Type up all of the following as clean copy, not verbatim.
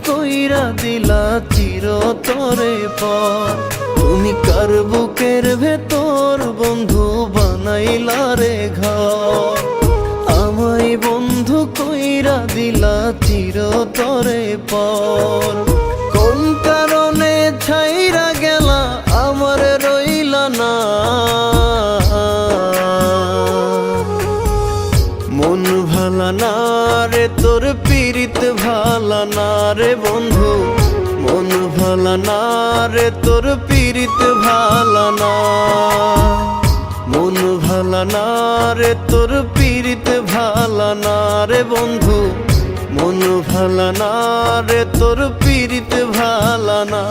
কইরা দিলা চিরতরে পর। তুমি কার বুকের ভেতর বন্ধু বানাইলা রে ঘর। আমায় বন্ধু কইরা দিলা চিরতরে পর। কোন কারণে ছাইরা গেলা আমার রইলা না। মন ভালা না রে তোর পীড়িত ভালা না রে বন্ধু। মন ভালা না রে তোর পীড়িত ভালা না। মন ভালা না রে তোর পীড়িত ভালা না রে বন্ধু। মন ভালা না রে তোর পীড়িত ভালা না।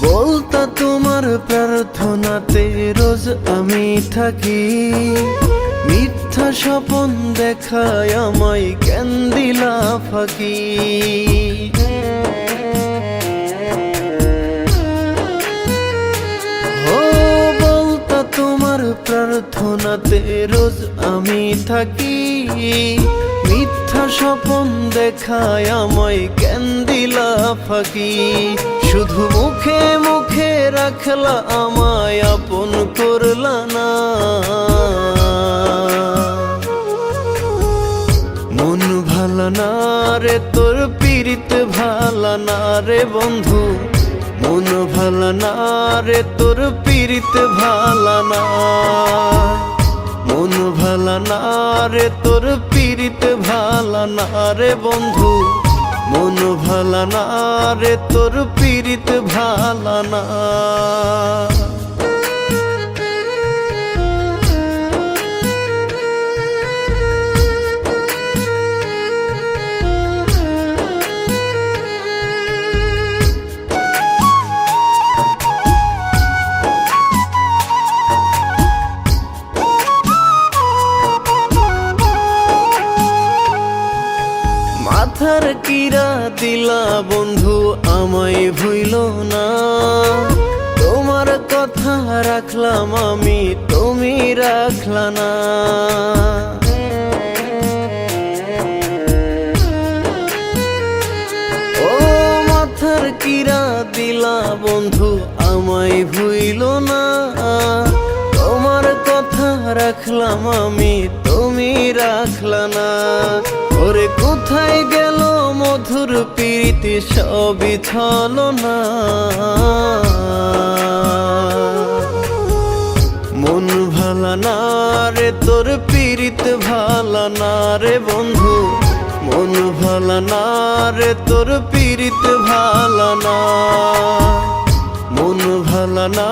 বলতা তোমার প্রার্থনাতে রোজ আমি থাকি। মিথ্যা স্বপন দেখায় আমায় কেন দিলা ফাঁকি। ও বলতা তোমার প্রার্থনাতে রোজ আমি থাকি। মিথ্যা স্বপন দেখায় আমায় কেন দিলা ফাঁকি। শুধু মুখে মুখে রাখলা আমায় আপন করলা না। মন ভালা না রে তোর পীড়িত ভালা না রে বন্ধু। মন ভালা না রে তোর পীড়িত ভালা না। মন ভালা না রে তোর পীড়িত ভালা না রে বন্ধু। মন ভালা না রে তোর পীড়িত ভালা না। মাথার কিরা দিলা বন্ধু আমায় ভুইল না। তোমার কথা রাখলাম আমি তুমি রাখলা না। ও মাথার কিরা দিলা বন্ধু আমায় ভুইল না। তোমার কথা রাখলাম আমি তুমি রাখলা না। ওরে কোথায় গেল মধুর প্রীতি সবই ছলনা। মন ভালা না রে তোর পীড়িত ভালা না রে বন্ধু। মন ভালা না রে তোর পীড়িত ভালা না। মন ভালা না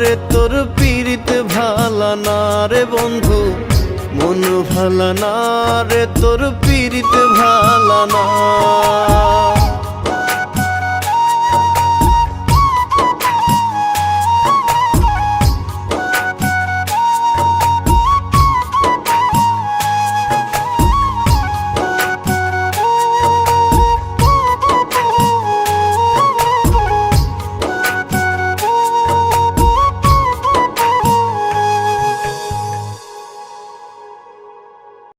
রে তোর পীড়িত ভালা না রে বন্ধু। মন ভালা না রে তোর পীড়িত ভালা না।